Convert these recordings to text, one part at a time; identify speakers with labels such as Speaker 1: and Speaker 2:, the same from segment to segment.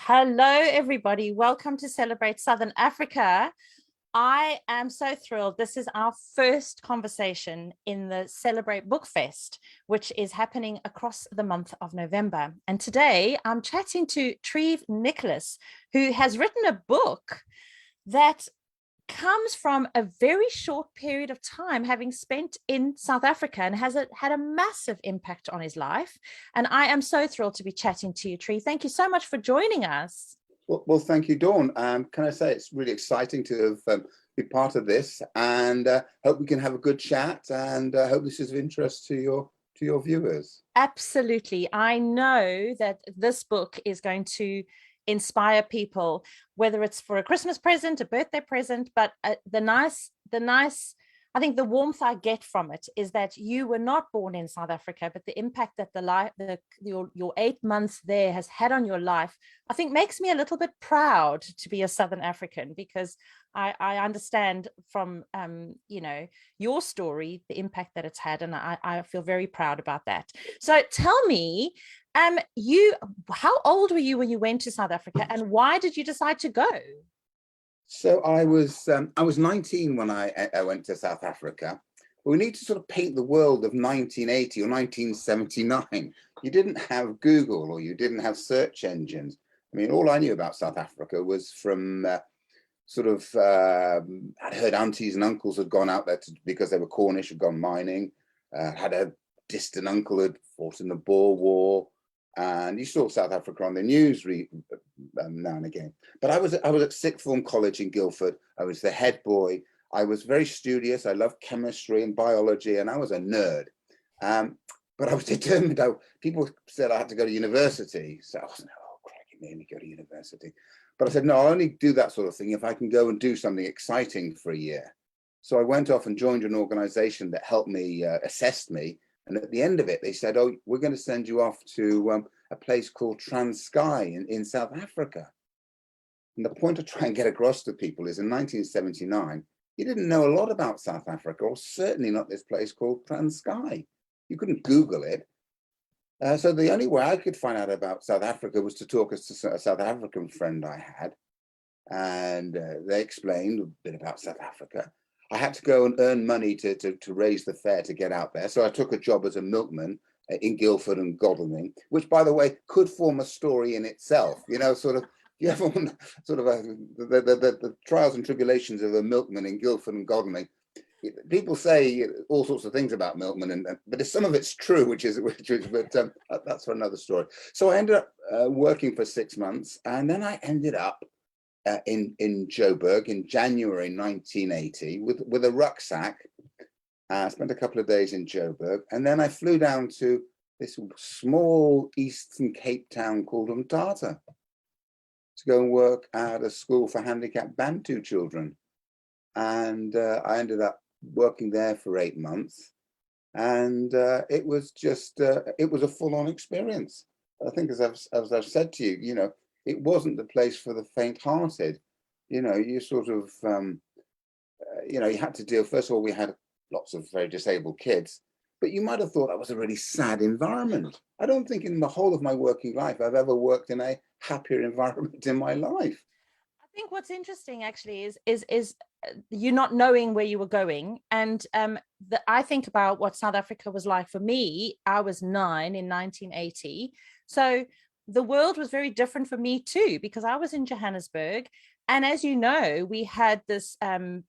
Speaker 1: Hello, everybody. Welcome to Celebrate Southern Africa. I am so thrilled. This is our first conversation in the Celebrate Book Fest, which is happening across the month of November. And today I'm chatting to Treive Nicholas, who has written a book that comes from a very short period of time having spent in South Africa and had a massive impact on his life. And I am so thrilled to be chatting to you, Tree. Thank you so much for joining us.
Speaker 2: Well, thank you, Dawn. Can I say it's really exciting to have be part of this, and hope we can have a good chat, and hope this is of interest to your viewers.
Speaker 1: Absolutely. I know that this book is going to inspire people, whether it's for a Christmas present, a birthday present, but I think the warmth I get from it is that you were not born in South Africa, but the impact that your 8 months there has had on your life, I think makes me a little bit proud to be a Southern African, because I understand from your story the impact that it's had, and I feel very proud about that. So tell me, how old were you when you went to South Africa, and why did you decide to go?
Speaker 2: So I was 19 when I went to South Africa. We need to sort of paint the world of 1980 or 1979. You didn't have Google, or you didn't have search engines. I mean, all I knew about South Africa was from I'd heard aunties and uncles had gone out there because they were Cornish, had gone mining. Had a distant uncle who had fought in the Boer War, and you saw South Africa on the news now and again. But I was at sixth form college in Guildford. I was the head boy. I was very studious. I loved chemistry and biology, and I was a nerd. But I was determined. People said I had to go to university, so I wasn't. Oh, crikey, made me go to university. But I said, no, I'll only do that sort of thing if I can go and do something exciting for a year. So I went off and joined an organization that helped me, assessed me. And at the end of it, they said, oh, we're going to send you off to a place called Transkei in South Africa. And the point I try and get across to people is in 1979, you didn't know a lot about South Africa, or certainly not this place called Transkei. You couldn't Google it. So the only way I could find out about South Africa was to talk to a South African friend I had. And they explained a bit about South Africa. I had to go and earn money to raise the fare to get out there. So I took a job as a milkman in Guildford and Godalming, which, by the way, could form a story in itself. You know, sort of, you ever want sort of the trials and tribulations of a milkman in Guildford and Godalming. People say all sorts of things about milkmen, but some of it's true, but that's for another story. So I ended up working for 6 months, and then I ended up in Joburg in January 1980 with a rucksack. Spent a couple of days in Joburg, and then I flew down to this small Eastern Cape town called Umtata to go and work at a school for handicapped Bantu children. And I ended up working there for 8 months, and it was a full-on experience. I think, as I've said to you, it wasn't the place for the faint-hearted. You sort of you had to deal. First of all, we had lots of very disabled kids, but you might have thought that was a really sad environment. I don't think in the whole of my working life I've ever worked in a happier environment in my life.
Speaker 1: I think what's interesting actually is you not knowing where you were going, and I think about what South Africa was like for me. I was 9 in 1980, so the world was very different for me too, because I was in Johannesburg, and as you know, we had this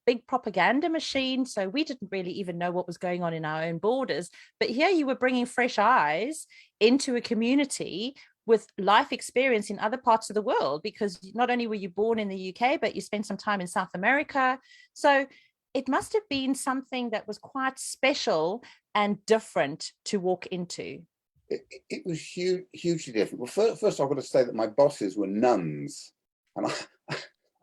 Speaker 1: big propaganda machine, so we didn't really even know what was going on in our own borders. But here you were bringing fresh eyes into a community with life experience in other parts of the world, because not only were you born in the UK, but you spent some time in South America. So it must have been something that was quite special and different to walk into.
Speaker 2: It was hugely different. Well, first I've got to say that my bosses were nuns, and I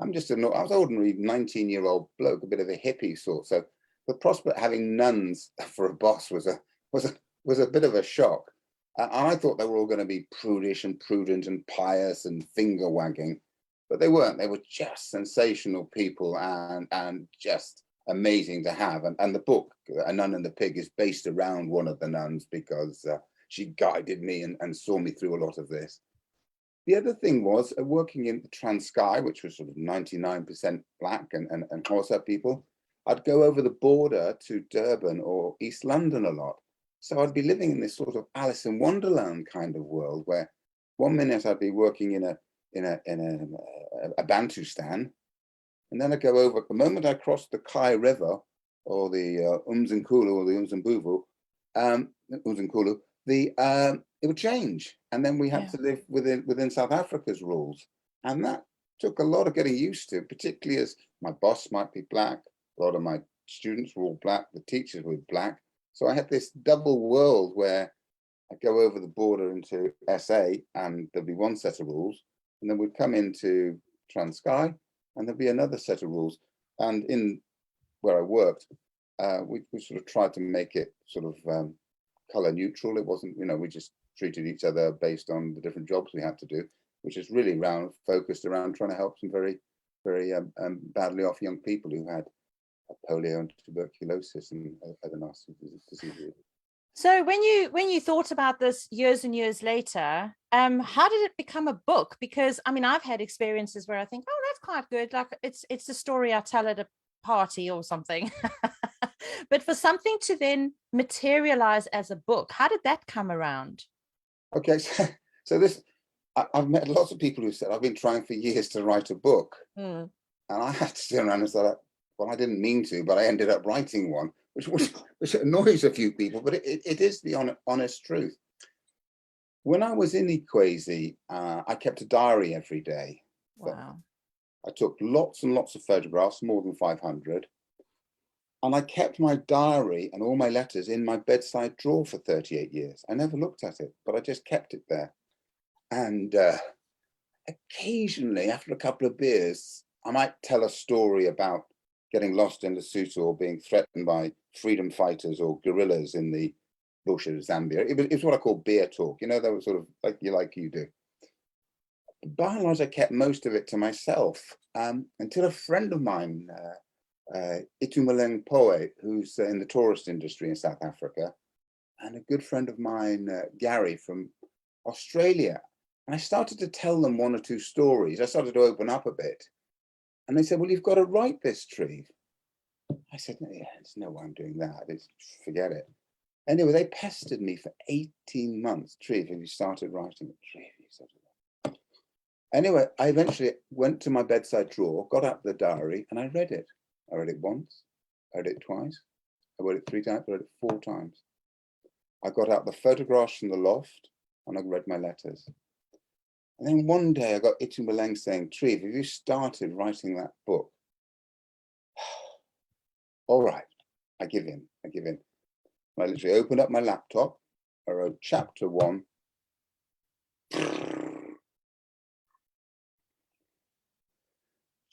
Speaker 2: was ordinary 19-year-old bloke, a bit of a hippie sort. So the prospect of having nuns for a boss was a bit of a shock. And I thought they were all going to be prudish and prudent and pious and finger wagging, but they weren't. They were just sensational people, and just amazing to have. And the book, A Nun and the Pig, is based around one of the nuns, because she guided me and saw me through a lot of this. the other thing was working in the Transkei, which was sort of 99% black and Hausa people. I'd go over the border to Durban or East London a lot. So I'd be living in this sort of Alice in Wonderland kind of world where one minute I'd be working in a Bantustan, and then I'd go over, the moment I crossed the Kai River or the Umzinkulu or the Umzimbuvu, Umzinkulu, it would change. And then we had to live within South Africa's rules. And that took a lot of getting used to, particularly as my boss might be black. A lot of my students were all black, the teachers were black. So I had this double world where I'd go over the border into SA and there'd be one set of rules, and then we'd come into Transkei and there'd be another set of rules. And in where I worked, we sort of tried to make it sort of color neutral. It wasn't, we just treated each other based on the different jobs we had to do, which is really focused around trying to help some very, very badly off young people who had polio and tuberculosis and other nasty diseases.
Speaker 1: So when you thought about this years and years later, how did it become a book? Because I mean, I've had experiences where I think, oh, that's quite good. Like it's a story I tell at a party or something. But for something to then materialize as a book, how did that come around?
Speaker 2: Okay, so this, I've met lots of people who said, I've been trying for years to write a book. And I had to turn around and say, well, I didn't mean to, but I ended up writing one, which annoys a few people, but it is the honest truth. When I was in Ikwezi, I kept a diary every day.
Speaker 1: Wow.
Speaker 2: I took lots and lots of photographs, more than 500. And I kept my diary and all my letters in my bedside drawer for 38 years. I never looked at it, but I just kept it there. And occasionally, after a couple of beers, I might tell a story about getting lost in Lesotho or being threatened by freedom fighters or guerrillas in the bush of Zambia. It was what I call beer talk. That was sort of like you do. By and large, I kept most of it to myself until a friend of mine, Itumeleng Poe, who's in the tourist industry in South Africa, and a good friend of mine, Gary from Australia. And I started to tell them one or two stories. I started to open up a bit. And they said, well, you've got to write this, Treive. I said, no, there's no way I'm doing that. Forget it. Anyway, they pestered me for 18 months. Treive, have you started writing it? Treive, you started writing it. Anyway, I eventually went to my bedside drawer, got out the diary, and I read it. I read it once, I read it twice, I read it 3 times, I read it 4 times. I got out the photographs from the loft and I read my letters. And then one day I got Itumeleng saying, Treive, have you started writing that book? All right, I give in. I literally opened up my laptop, I wrote chapter 1.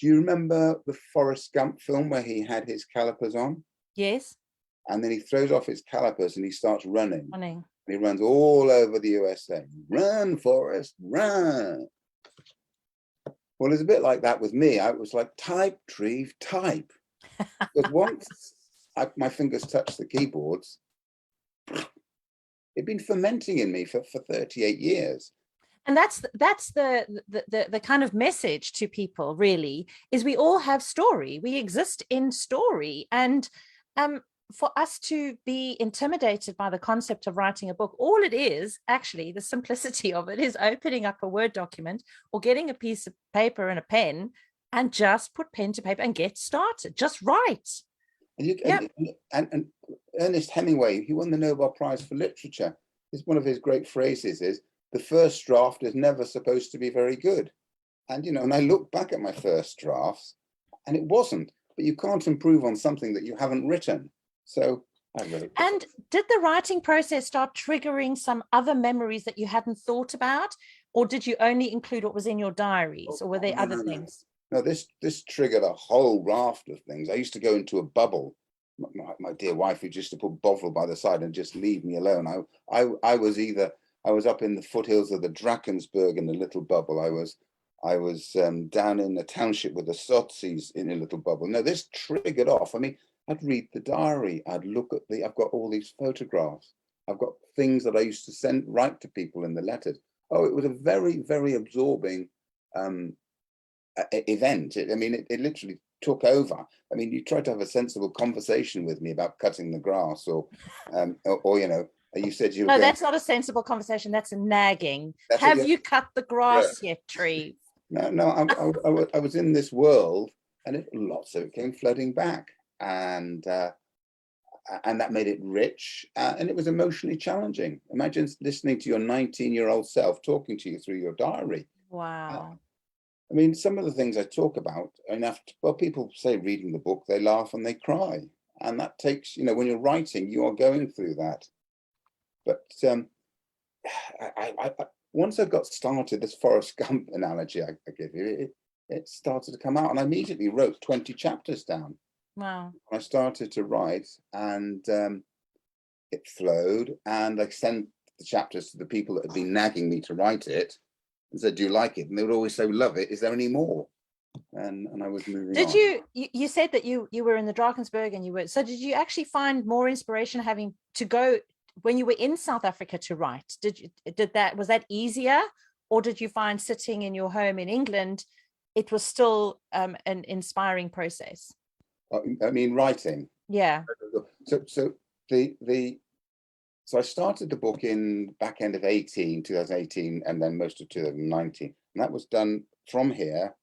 Speaker 2: Do you remember the Forrest Gump film where he had his calipers on?
Speaker 1: Yes.
Speaker 2: And then he throws off his calipers and he starts running.
Speaker 1: Running.
Speaker 2: And he runs all over the USA. Run, Forrest, run. Well, it's a bit like that with me. I was like, type, Treive, type. Because once my fingers touched the keyboards, it'd been fermenting in me for 38 years.
Speaker 1: And that's the kind of message to people, really, is we all have story. We exist in story. And for us to be intimidated by the concept of writing a book, all it is, actually, the simplicity of it is opening up a Word document or getting a piece of paper and a pen and just put pen to paper and get started. Just write.
Speaker 2: And Ernest Hemingway, he won the Nobel Prize for Literature. One of his great phrases is, the first draft is never supposed to be very good. And, and I look back at my first drafts and it wasn't, but you can't improve on something that you haven't written. So I wrote.
Speaker 1: And did the writing process start triggering some other memories that you hadn't thought about? Or did you only include what was in your diaries, or were there other things?
Speaker 2: No, this triggered a whole raft of things. I used to go into a bubble. My dear wife used just to put Bovril by the side and just leave me alone. I was up in the foothills of the Drakensberg in a little bubble. I was down in the township with the Sotsis in a little bubble. No, this triggered off. I mean, I'd read the diary. I'd look at I've got all these photographs. I've got things that I used to write to people in the letters. Oh, it was a very, very absorbing event. I mean, it literally took over. I mean, you tried to have a sensible conversation with me about cutting the grass, or you know, you said you were
Speaker 1: No,
Speaker 2: going.
Speaker 1: that's not a sensible conversation. That's a nagging.
Speaker 2: That's what
Speaker 1: Have you cut the
Speaker 2: yeah.
Speaker 1: grass yet, Tree?
Speaker 2: No, no, I was in this world, and lots of it came flooding back, and that made it rich, and it was emotionally challenging. Imagine listening to your 19-year-old self talking to you through your diary.
Speaker 1: Wow.
Speaker 2: I mean, some of the things I talk about, and after, well, people say reading the book, they laugh and they cry, and that takes, you know, when you're writing, you are going through that. But once I got started, this Forrest Gump analogy I give you, it started to come out, and I immediately wrote 20 chapters down.
Speaker 1: Wow.
Speaker 2: I started to write, and it flowed, and I sent the chapters to the people that had been nagging me to write it and said, do you like it? And they would always say, love it. Is there any more? And I was moving
Speaker 1: Did
Speaker 2: on.
Speaker 1: you said that you were in the Drakensberg, and so did you actually find more inspiration having to go when you were in South Africa to write? Was that easier, or did you find sitting in your home in England, it was still an inspiring process?
Speaker 2: I mean, writing.
Speaker 1: Yeah.
Speaker 2: So I started the book in back end of 2018, and then most of 2019. And that was done from here,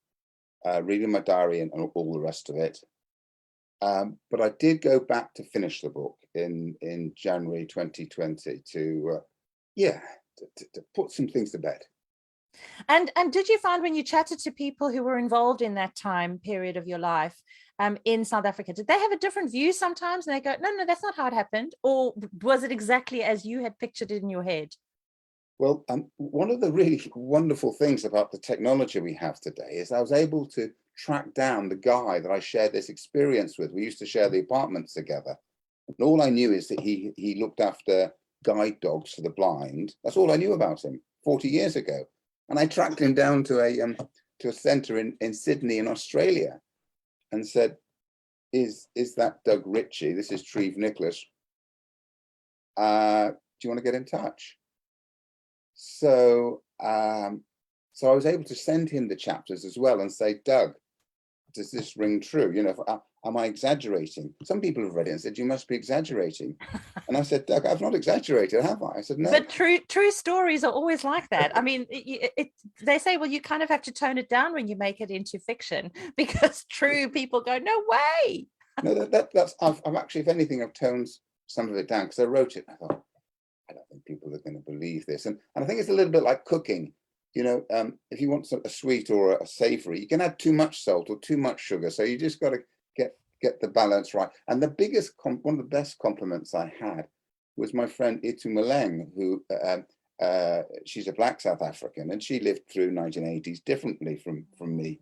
Speaker 2: reading my diary and all the rest of it. But I did go back to finish the book in January 2020 to put some things to bed.
Speaker 1: And did you find when you chatted to people who were involved in that time period of your life in South Africa, did they have a different view sometimes? And they go, no, that's not how it happened. Or was it exactly as you had pictured it in your head?
Speaker 2: Well, one of the really wonderful things about the technology we have today is I was able to track down the guy that I shared this experience with. We used to share the apartments together. And all I knew is that he looked after guide dogs for the blind. That's all I knew about him 40 years ago. And I tracked him down to a centre in Sydney in Australia and said, is that Doug Ritchie? This is Treive Nicholas. Do you want to get in touch? So I was able to send him the chapters as well and say, Doug, does this ring true? You know, am I exaggerating? Some people have read it and said, you must be exaggerating. And I said, Doug, I've not exaggerated, have I? I said, no.
Speaker 1: But true stories are always like that. I mean, they say, well, you kind of have to tone it down when you make it into fiction, because true people go, no way.
Speaker 2: No, I've actually, if anything, I've toned some of it down because I wrote it. I thought, I don't think people are going to believe this. And I think it's a little bit like cooking. You know, if you want a sweet or a savory, you can add too much salt or too much sugar. So you just got to get the balance right. And the biggest, one of the best compliments I had was my friend Itu Maleng, who she's a Black South African, and she lived through 1980s differently from me.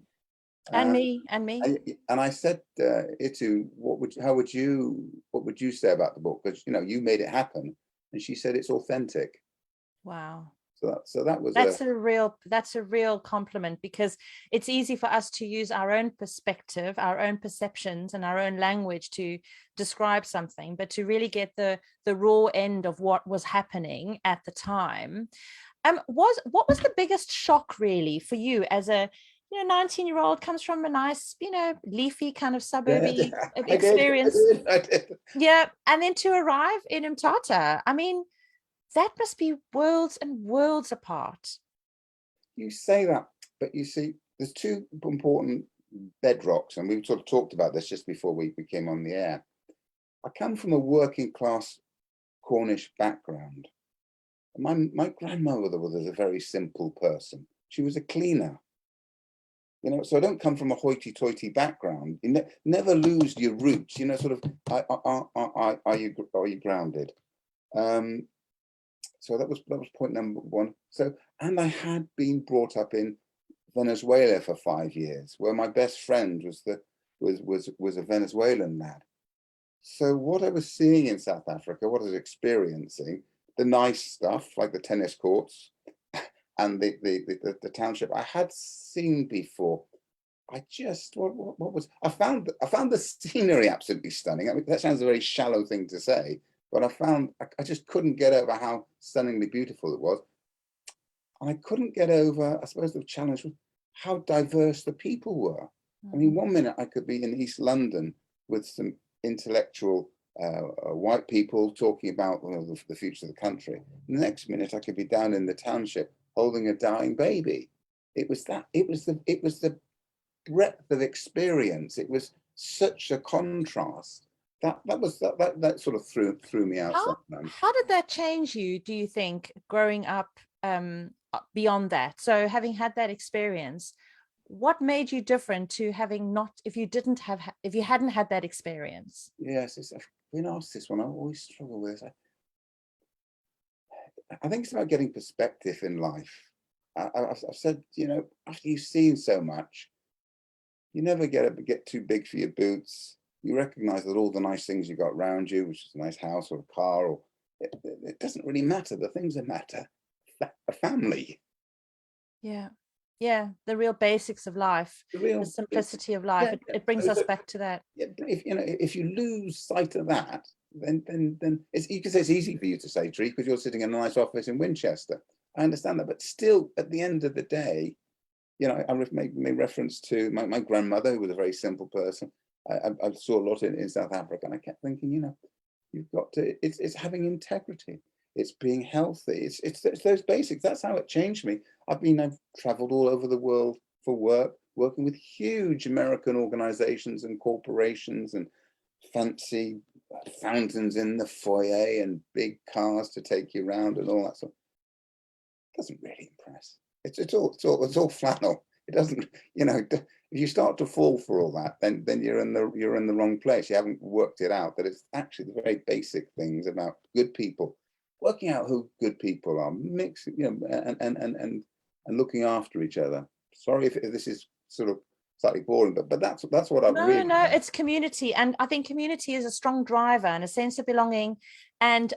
Speaker 1: And me.
Speaker 2: And I said, Itu, what would you say about the book? Because you know, you made it happen. And she said it's authentic.
Speaker 1: Wow.
Speaker 2: So that was
Speaker 1: that's a real compliment, because it's easy for us to use our own perspective, our own perceptions, and our own language to describe something, but to really get the raw end of what was happening at the time. What was the biggest shock really for you as a 19-year-old, comes from a nice, leafy kind of suburby experience?
Speaker 2: I did.
Speaker 1: Yeah, and then to arrive in Mthatha, I mean, that must be worlds and worlds apart.
Speaker 2: You say that, but you see, there's two important bedrocks, and we sort of talked about this just before we came on the air. I come from a working class Cornish background. My grandmother was a very simple person. She was a cleaner. You know, so I don't come from a hoity-toity background. You never lose your roots. You know, sort of, are you grounded? So that was point number one. So, and I had been brought up in Venezuela for 5 years, where my best friend was a Venezuelan lad. So what I was seeing in South Africa, what I was experiencing, the nice stuff like the tennis courts and the township I had seen before. I just I found the scenery absolutely stunning. I mean, that sounds a very shallow thing to say, but I just couldn't get over how stunningly beautiful it was. And I couldn't get over, I suppose the challenge was how diverse the people were. I mean, one minute I could be in East London with some intellectual white people talking about the future of the country. The next minute I could be down in the township holding a dying baby. It was the breadth of experience. It was such a contrast. That sort of threw me out sometimes.
Speaker 1: How did that change you, do you think, growing up beyond that? So having had that experience, what made you different to having not, if you hadn't had that experience?
Speaker 2: Yes, I've been asked this one. I always struggle with it. I think it's about getting perspective in life. I've said, you know, after you've seen so much, you never get too big for your boots. You recognize that all the nice things you got around you, which is a nice house or a car, or it doesn't really matter. The things that matter, a family.
Speaker 1: Yeah. Yeah, the real basics of life, the simplicity of life.
Speaker 2: Yeah,
Speaker 1: it brings us back to that.
Speaker 2: Yeah, if you lose sight of that, then it's, you can say it's easy for you to say, Tree, because you're sitting in a nice office in Winchester. I understand that, but still, at the end of the day, you know, I made reference to my grandmother, who was a very simple person. I saw a lot in South Africa, and I kept thinking, you know, you've got to. It's having integrity. It's being healthy. It's those basics. That's how it changed me. I've traveled all over the world for work, working with huge American organizations and corporations, and fancy fountains in the foyer and big cars to take you around and all that stuff. Doesn't really impress. It's all flannel. It doesn't, you know, if you start to fall for all that, then you're in the wrong place. You haven't worked it out, that it's actually the very basic things about good people, working out who good people are, mixing, you know, and looking after each other. Sorry if this is sort of slightly boring, but that's what I've really
Speaker 1: No, it's community, and I think community is a strong driver and a sense of belonging, and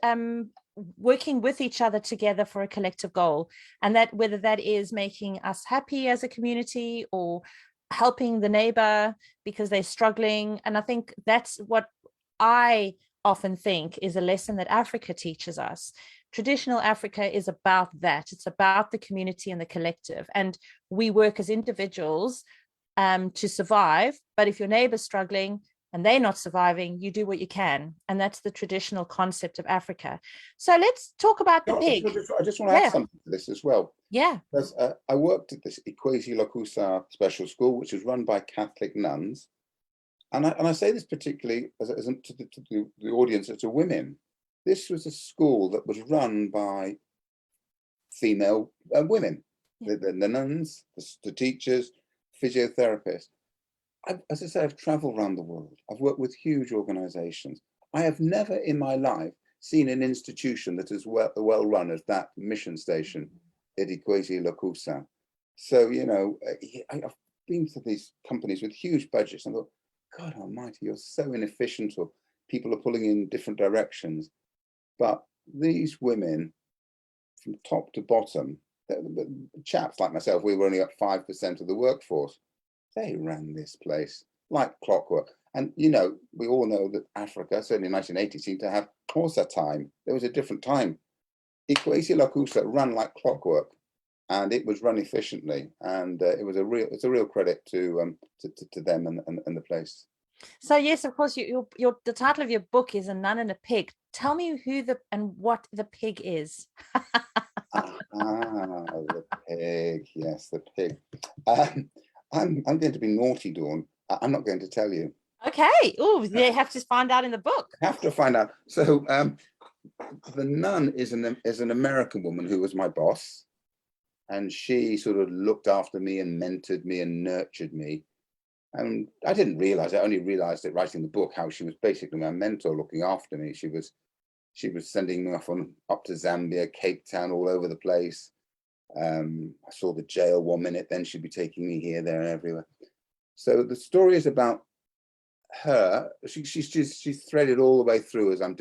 Speaker 1: working with each other together for a collective goal, and that whether that is making us happy as a community or helping the neighbor because they're struggling. And I think that's what I often think is a lesson that Africa teaches us. Traditional Africa is about that. It's about the community and the collective, and we work as individuals to survive. But if your neighbor's struggling and they're not surviving, you do what you can. And that's the traditional concept of Africa. So let's talk about the pig.
Speaker 2: I just want to add something to this as well.
Speaker 1: Yeah.
Speaker 2: Because I worked at this Ikwezi Lokusa special school, which is run by Catholic nuns. And I say this particularly to the audience, to women. This was a school that was run by female women, the nuns, the teachers, physiotherapists. As I say, I've traveled around the world. I've worked with huge organizations. I have never in my life seen an institution that is well run as that mission station at Ikwezi Lokusa. So, you know, I've been to these companies with huge budgets and I thought, God almighty, you're so inefficient, or people are pulling in different directions. But these women, from top to bottom, chaps like myself, we were only at 5% of the workforce. They ran this place like clockwork. And, you know, we all know that Africa, certainly in 1980, seemed to have Xhosa time. There was a different time. Ikwezi Lokusa ran like clockwork, and it was run efficiently. And it's a real credit to them and the place.
Speaker 1: So yes, of course, the title of your book is A Nun and a Pig. Tell me who what the pig is.
Speaker 2: The pig. Yes, the pig. I'm going to be naughty, Dawn. I'm not going to tell you.
Speaker 1: Okay. Oh, you have to find out in the book.
Speaker 2: Have to find out. So the nun is an American woman who was my boss, and she sort of looked after me and mentored me and nurtured me. And I didn't realize, I only realized it writing the book, how she was basically my mentor, looking after me. She was sending me up to Zambia, Cape Town, all over the place. I saw the jail one minute, then she'd be taking me here, there, and everywhere. So the story is about her. She's threaded all the way through as I'm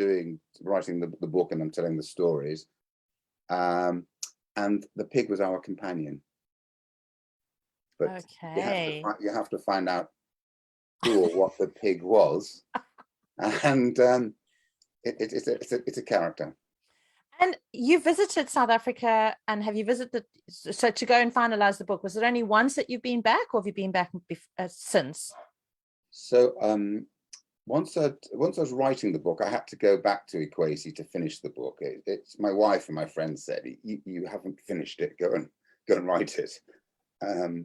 Speaker 2: writing the book and I'm telling the stories. And the pig was our companion. But
Speaker 1: okay,
Speaker 2: you have to find out who or what the pig was, and it's a character.
Speaker 1: And you visited South Africa, and have you visited, so to go and finalize the book, was it only once that you've been back, or have you been back since?
Speaker 2: So once I was writing the book, I had to go back to Equasi to finish the book. It's my wife and my friend said, you haven't finished it, go and write it.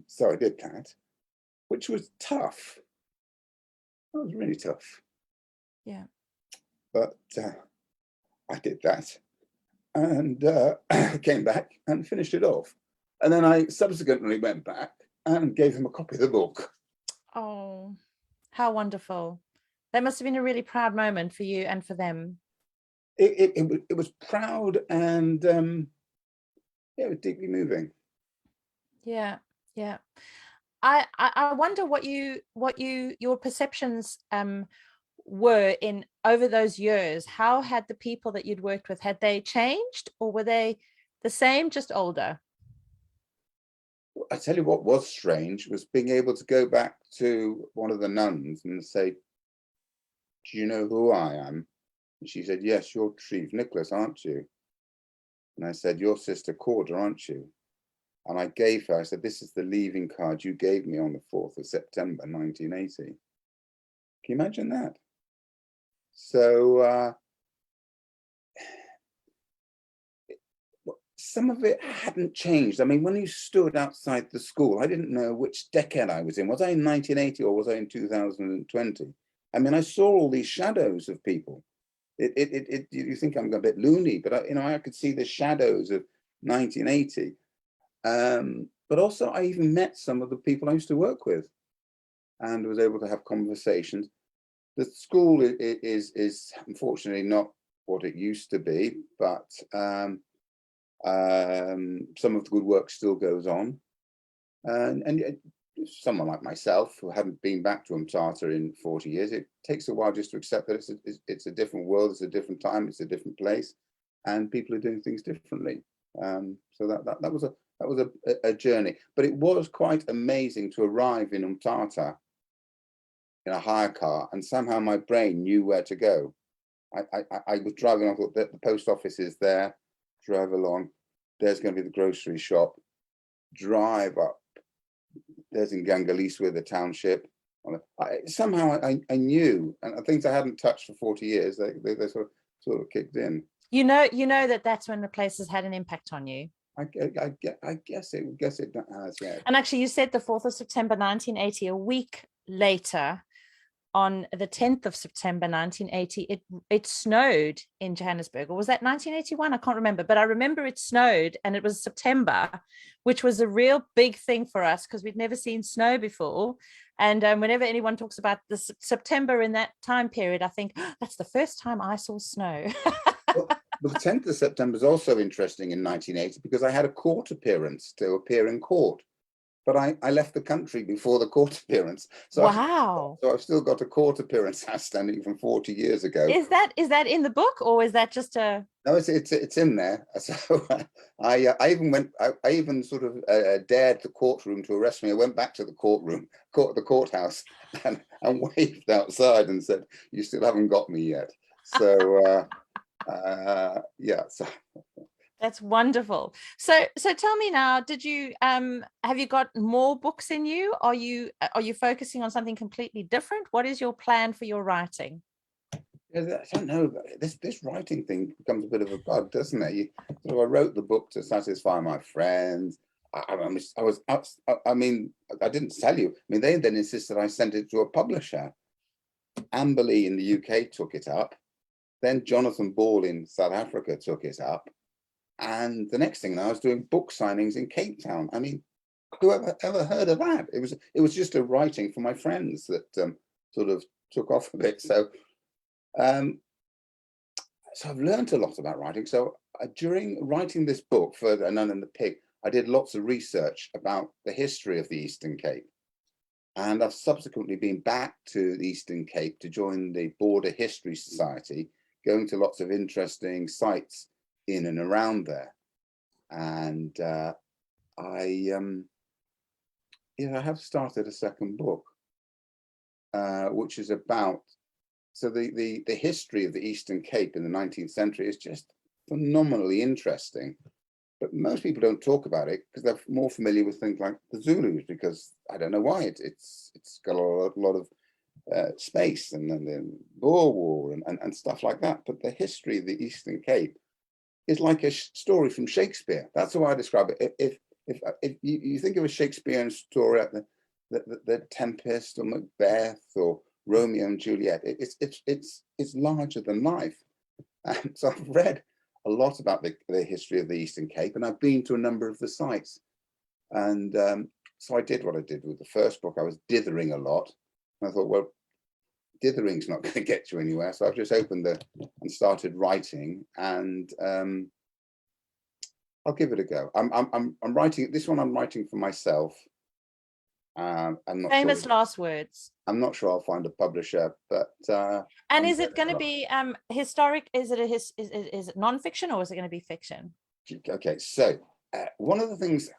Speaker 2: So I did that, which was tough. It was really tough.
Speaker 1: Yeah.
Speaker 2: But I did that, and came back and finished it off. And then I subsequently went back and gave him a copy of the book.
Speaker 1: Oh, how wonderful. That must have been a really proud moment for you and for them.
Speaker 2: It was proud, and yeah, it was deeply moving.
Speaker 1: Yeah, yeah. I wonder what your perceptions were in over those years. How had the people that you'd worked with, had they changed, or were they the same, just older?
Speaker 2: I tell you what was strange was being able to go back to one of the nuns and say, do you know who I am? And she said, yes, you're Treive Nicholas, aren't you? And I said, your sister Corda, aren't you? And I gave her, I said, this is the leaving card you gave me on the 4th of September, 1980. Can you imagine that? So some of it hadn't changed. I mean, when you stood outside the school, I didn't know which decade I was in. Was I in 1980 or was I in 2020? I mean, I saw all these shadows of people. You think I'm a bit loony, but I could see the shadows of 1980. But also, I even met some of the people I used to work with, and was able to have conversations. The school is unfortunately not what it used to be, but some of the good work still goes on, and someone like myself who hadn't been back to Umtata in 40 years, it takes a while just to accept that it's a different world, it's a different time, it's a different place, and people are doing things differently. So that was a journey, but it was quite amazing to arrive in Umtata in a hire car, and somehow my brain knew where to go. I was driving, I thought that the post office is there, drove along, there's going to be the grocery shop, drive up, there's in Gangaliswa, the township. Somehow I knew, and things I hadn't touched for 40 years, they sort of kicked in.
Speaker 1: You know that's when the place has had an impact on you.
Speaker 2: I guess it has, yeah.
Speaker 1: And actually, you said the 4th of September 1980, a week later, on the 10th of September 1980, it snowed in Johannesburg. Or was that 1981? I can't remember, but I remember it snowed, and it was September, which was a real big thing for us because we'd never seen snow before. And whenever anyone talks about the September in that time period, I think, oh, that's the first time I saw snow.
Speaker 2: Well, the 10th of September is also interesting in 1980 because I had a court appearance to appear in court, but I left the country before the court appearance. So
Speaker 1: Wow.
Speaker 2: so I've still got a court appearance outstanding from 40 years ago.
Speaker 1: Is that in the book, or is that just a?
Speaker 2: No, it's in there. So I even sort of dared the courtroom to arrest me. I went back to the courthouse, and waved outside and said, "You still haven't got me yet." So yeah. So
Speaker 1: That's wonderful. So tell me now, did you have you got more books in you? Are you focusing on something completely different? What is your plan for your writing?
Speaker 2: I don't know. This writing thing becomes a bit of a bug, doesn't it? So I wrote the book to satisfy my friends. I mean, I didn't tell you. I mean, they then insisted I sent it to a publisher. Amberley in the UK took it up. Then Jonathan Ball in South Africa took it up. And the next thing, I was doing book signings in Cape Town. I mean, whoever ever heard of that? It was just a writing for my friends that sort of took off a bit. So I've learned a lot about writing. So during writing this book for A Nun and the Pig, I did lots of research about the history of the Eastern Cape. And I've subsequently been back to the Eastern Cape to join the Border History Society, going to lots of interesting sites in and around there. And I have started a second book, which is about, so the history of the Eastern Cape in the 19th century is just phenomenally interesting. But most people don't talk about it because they're more familiar with things like the Zulus, because I don't know why it's got a lot of space and then the Boer War and stuff like that. But the history of the Eastern Cape is like a story from Shakespeare. That's how I describe it. If you think of a Shakespearean story, the Tempest or Macbeth or Romeo and Juliet, it's larger than life. And so I've read a lot about the history of the Eastern Cape, and I've been to a number of the sites. And so I did what I did with the first book. I was dithering a lot. And I thought, well, dithering's not going to get you anywhere. So I've just opened and started writing, and I'll give it a go. I'm writing this one. I'm writing for myself. I'm not
Speaker 1: Famous
Speaker 2: sure.
Speaker 1: last words.
Speaker 2: I'm not sure I'll find a publisher, but
Speaker 1: and is it going to be historic? Is it non-fiction, or is it going to be fiction?
Speaker 2: Okay, so one of the things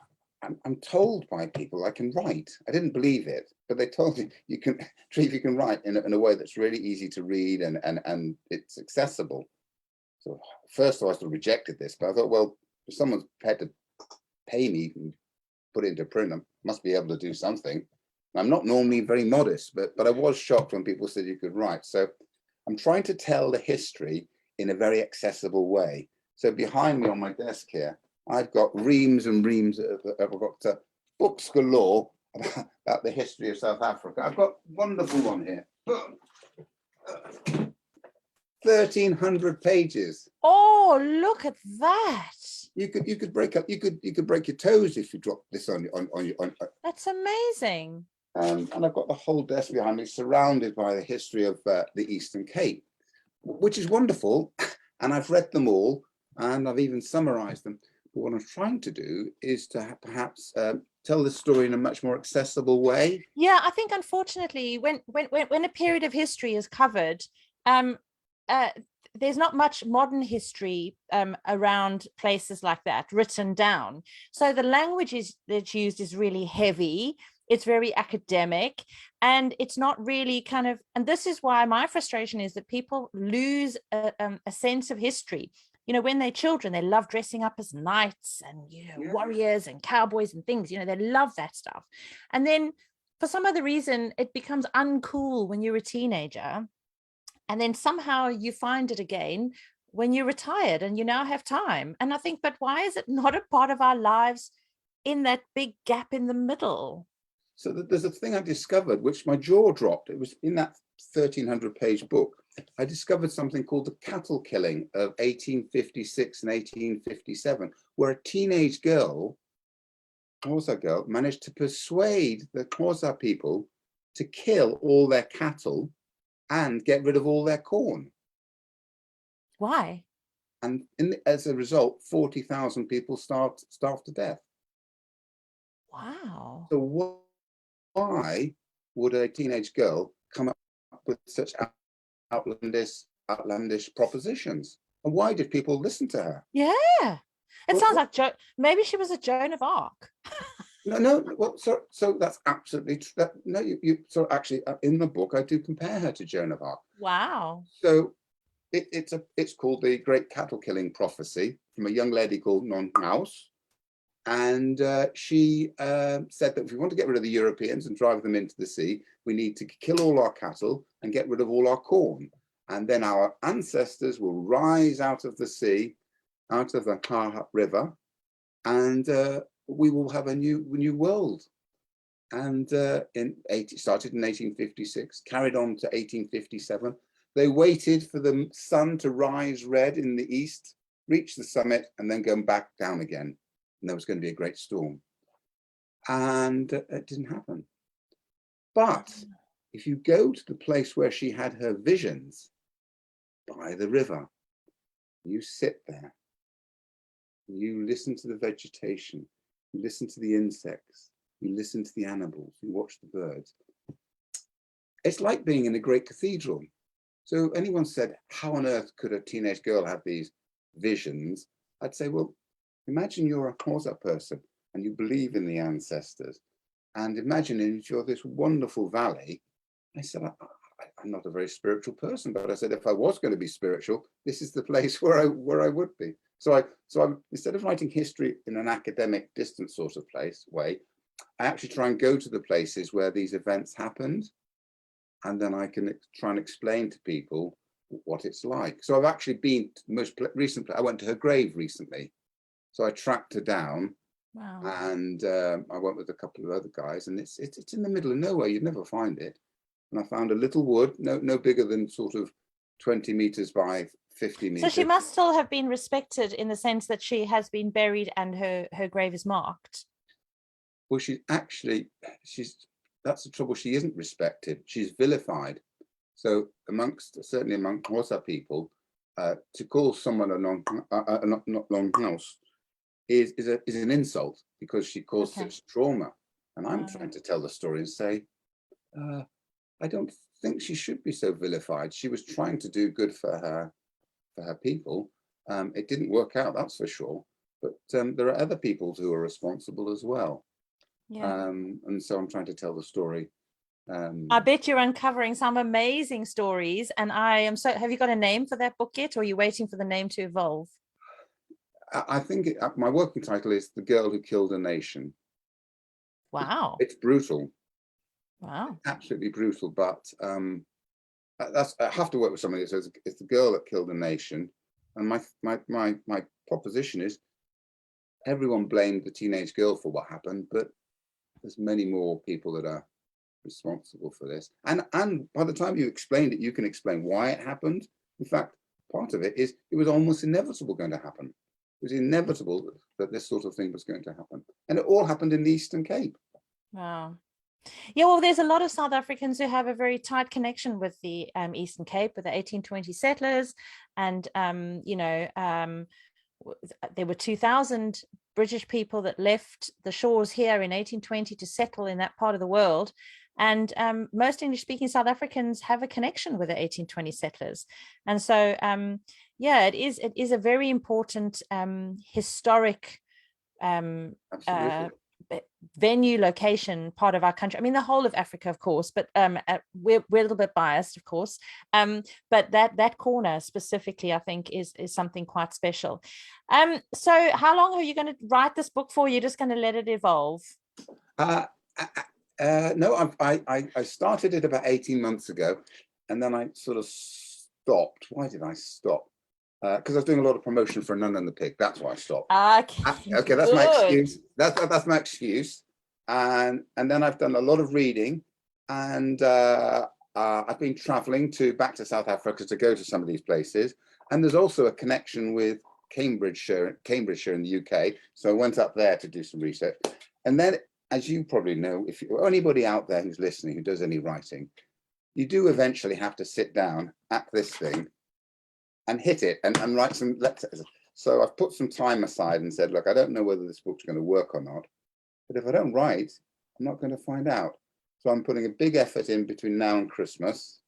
Speaker 2: I'm told by people, I can write. I didn't believe it, but they told me you can, Treive, you can write in a way that's really easy to read and it's accessible. So first of all, I sort of rejected this, but I thought, well, if someone's prepared to pay me and put it into print, I must be able to do something. I'm not normally very modest, but I was shocked when people said you could write. So I'm trying to tell the history in a very accessible way. So behind me on my desk here, I've got reams and reams I've got books galore about the history of South Africa. I've got a wonderful one here. 1,300 pages.
Speaker 1: Oh, look at that!
Speaker 2: You could break up. You could break your toes if you drop this on.
Speaker 1: That's amazing.
Speaker 2: And I've got the whole desk behind me, surrounded by the history of the Eastern Cape, which is wonderful. And I've read them all, and I've even summarized them. But what I'm trying to do is to perhaps tell the story in a much more accessible way.
Speaker 1: Yeah, I think unfortunately, when a period of history is covered, there's not much modern history around places like that written down. So the language that's used is really heavy. It's very academic, and it's not really kind of, and this is why my frustration is that people lose a sense of history. You know, when they're children, they love dressing up as knights and, warriors and cowboys and things, they love that stuff. And then for some other reason, it becomes uncool when you're a teenager. And then somehow you find it again when you're retired and you now have time. And I think, but why is it not a part of our lives in that big gap in the middle?
Speaker 2: So there's a thing I discovered, which my jaw dropped. It was in that 1,300-page book. I discovered something called the cattle killing of 1856 and 1857, where a teenage girl, Xhosa girl, managed to persuade the Xhosa people to kill all their cattle and get rid of all their corn.
Speaker 1: Why?
Speaker 2: And as a result, 40,000 people starved to death.
Speaker 1: Wow.
Speaker 2: So why would a teenage girl come up with such outlandish propositions? And why did people listen to her?
Speaker 1: Yeah. It sounds like maybe she was a Joan of Arc.
Speaker 2: No. Well, so that's absolutely true. So actually, in the book, I do compare her to Joan of Arc.
Speaker 1: Wow.
Speaker 2: So it's called the Great Cattle Killing Prophecy, from a young lady called Non House. And she said that if we want to get rid of the Europeans and drive them into the sea, we need to kill all our cattle and get rid of all our corn. And then our ancestors will rise out of the sea, out of the Ha River, and we will have a new world. And started in 1856, carried on to 1857. They waited for the sun to rise red in the east, reach the summit, and then go back down again. And there was going to be a great storm. And it didn't happen. But if you go to the place where she had her visions, by the river, you sit there, you listen to the vegetation, you listen to the insects, you listen to the animals, you watch the birds. It's like being in a great cathedral. So anyone said, how on earth could a teenage girl have these visions? I'd say, well, imagine you're a Xhosa person and you believe in the ancestors, and imagine you're this wonderful valley. I said, I'm not a very spiritual person, but I said, if I was going to be spiritual, this is the place where I would be. So I instead of writing history in an academic, distant sort of way, I actually try and go to the places where these events happened, and then I can try and explain to people what it's like. So I've actually been most recently. I went to her grave recently, so I tracked her down.
Speaker 1: Wow.
Speaker 2: And I went with a couple of other guys, and it's in the middle of nowhere. You'd never find it. And I found a little wood, no bigger than sort of 20 meters by 50
Speaker 1: So
Speaker 2: meters.
Speaker 1: she must still have been respected in the sense that she has been buried and her grave is marked.
Speaker 2: Well, that's the trouble. She isn't respected. She's vilified. So certainly among Xhosa people, to call someone a not longhouse is an insult, because she caused such trauma. And I'm trying to tell the story and say, I don't think she should be so vilified. She was trying to do good for her people. It didn't work out, that's for sure. But there are other people who are responsible as well.
Speaker 1: Yeah.
Speaker 2: And so I'm trying to tell the story.
Speaker 1: I bet you're uncovering some amazing stories, and I am so. Have you got a name for that book yet, or are you waiting for the name to evolve?
Speaker 2: I think my working title is The Girl Who Killed a Nation.
Speaker 1: Wow.
Speaker 2: It's brutal.
Speaker 1: Wow.
Speaker 2: Absolutely brutal, but I have to work with somebody that says it's the girl that killed a nation. And my proposition is, everyone blamed the teenage girl for what happened, but there's many more people that are responsible for this. And by the time you explained it, you can explain why it happened. In fact, part of it is it was almost inevitable going to happen. It was inevitable that this sort of thing was going to happen. And it all happened in the Eastern Cape.
Speaker 1: Wow. Yeah, well, there's a lot of South Africans who have a very tight connection with the Eastern Cape, with the 1820 settlers. And, there were 2,000 British people that left the shores here in 1820 to settle in that part of the world. And most English-speaking South Africans have a connection with the 1820 settlers. And so, yeah, it is a very important historic venue, location, part of our country. I mean, the whole of Africa, of course, but we're a little bit biased, of course. But that corner specifically, I think, is something quite special. So how long are you going to write this book for? You're just going to let it evolve?
Speaker 2: No, I started it about 18 months ago, and then I sort of stopped. Why did I stop? Because I was doing a lot of promotion for A Nun and the Pig. That's why I stopped. Okay, that's my excuse. That's my excuse. And then I've done a lot of reading, and I've been traveling back to South Africa to go to some of these places. And there's also a connection with Cambridgeshire in the UK. So I went up there to do some research. And then, as you probably know, if anybody out there who's listening who does any writing, you do eventually have to sit down at this thing and hit it and write some letters. So I've put some time aside and said, look, I don't know whether this book's going to work or not, but if I don't write, I'm not going to find out. So I'm putting a big effort in between now and Christmas,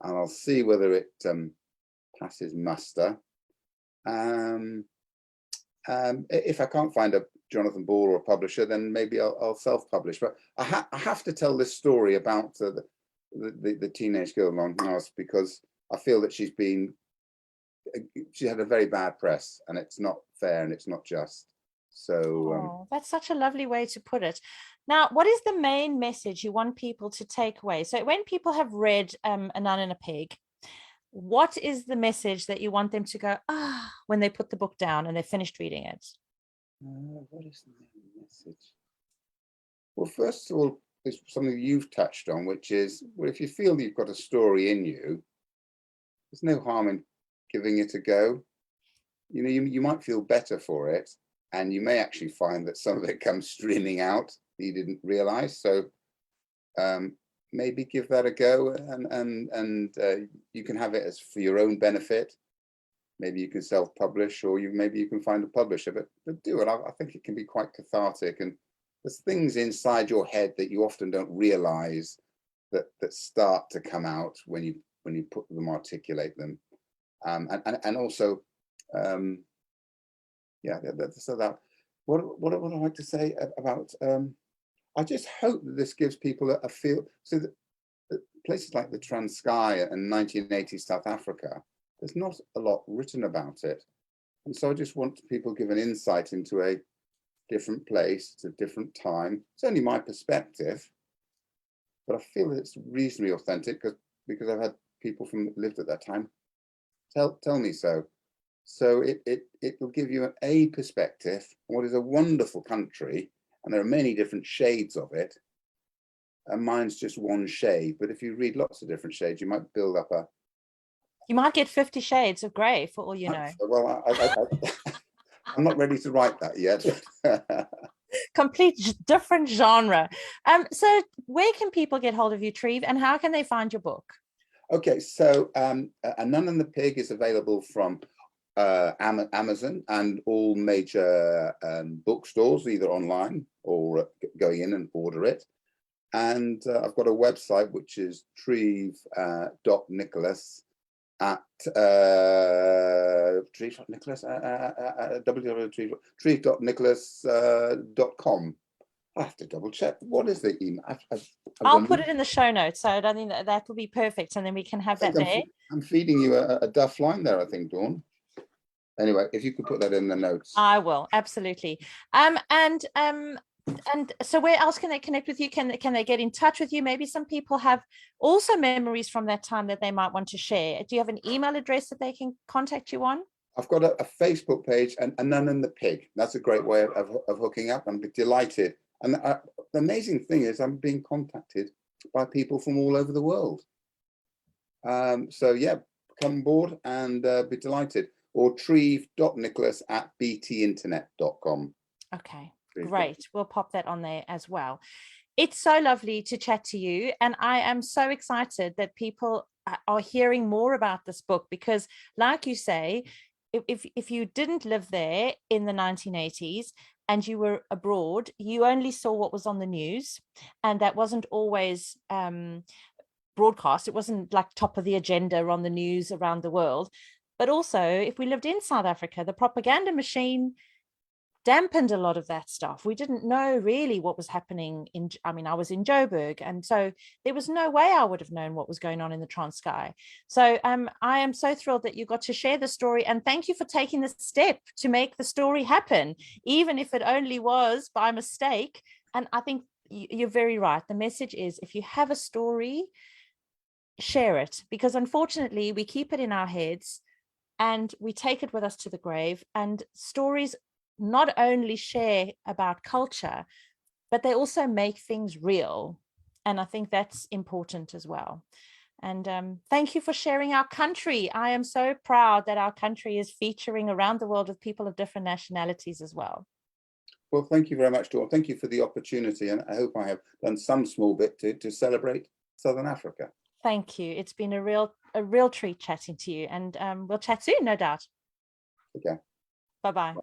Speaker 2: and I'll see whether it passes muster. If I can't find a Jonathan Ball or a publisher, then maybe I'll self-publish. But I have to tell this story about the teenage girl Longhouse, because I feel that she had a very bad press, and it's not fair and it's not just. So
Speaker 1: that's such a lovely way to put it. Now, what is the main message you want people to take away? So when people have read A Nun and a Pig, what is the message that you want them to go, when they put the book down and they're finished reading it?
Speaker 2: What is the main message? Well, first of all, there's something you've touched on, which is, well, if you feel you've got a story in you, there's no harm in giving it a go. You know, you might feel better for it, and you may actually find that some of it comes streaming out that you didn't realize. So maybe give that a go, and you can have it as for your own benefit. Maybe you can self-publish, or maybe you can find a publisher, but do it. I think it can be quite cathartic, and there's things inside your head that you often don't realize that start to come out when you put them, articulate them, and also so that what I like to say about I just hope that this gives people a feel, so that places like the Transkei and 1980s South Africa, there's not a lot written about it. And so I just want people to give an insight into a different place, it's a different time. It's only my perspective, but I feel that it's reasonably authentic because I've had people from lived at that time tell me so. So it will give you a perspective on what is a wonderful country, and there are many different shades of it. And mine's just one shade, but if you read lots of different shades, you might build up a.
Speaker 1: You might get 50 Shades of Grey for all you know.
Speaker 2: Well, I'm not ready to write that yet.
Speaker 1: Complete different genre. So where can people get hold of you, Treive, and how can they find your book?
Speaker 2: Okay, so A Nun and the Pig is available from Amazon and all major bookstores, either online or going in and order it. And I've got a website which is Treive.Nicholas at Treive.Nicholas Treive.Nicholas.com. I have to double check. What is the email?
Speaker 1: I'll put it in the show notes. So I don't think that will be perfect. And then we can have that there.
Speaker 2: I'm feeding you a duff line there, I think, Dawn. Anyway, if you could put that in the notes.
Speaker 1: I will, absolutely. And so where else can they connect with you? Can they get in touch with you? Maybe some people have also memories from that time that they might want to share. Do you have an email address that they can contact you on?
Speaker 2: I've got a Facebook page, and A Nun and the Pig. That's a great way of hooking up. I'm delighted. And the amazing thing is I'm being contacted by people from all over the world. So yeah, come on board and be delighted. Or Treive.Nicholas at btinternet.com.
Speaker 1: Okay, great. We'll pop that on there as well. It's so lovely to chat to you. And I am so excited that people are hearing more about this book, because like you say, if you didn't live there in the 1980s and you were abroad, you only saw what was on the news, and that wasn't always broadcast. It wasn't like top of the agenda on the news around the world. But also, if we lived in South Africa, the propaganda machine dampened a lot of that stuff. We didn't know really what was happening I was in Joburg, and so there was no way I would have known what was going on in the Transkei. So I am so thrilled that you got to share the story, and thank you for taking the step to make the story happen, even if it only was by mistake. And I think you're very right. The message is, if you have a story, share it, because unfortunately we keep it in our heads and we take it with us to the grave. And stories not only share about culture, but they also make things real. And I think that's important as well. And thank you for sharing our country. I am so proud that our country is featuring around the world with people of different nationalities as well.
Speaker 2: Well, thank you very much, Dawn. Thank you for the opportunity. And I hope I have done some small bit to celebrate Southern Africa.
Speaker 1: Thank you. It's been a real treat chatting to you, and we'll chat soon, no doubt.
Speaker 2: Okay.
Speaker 1: Bye-bye.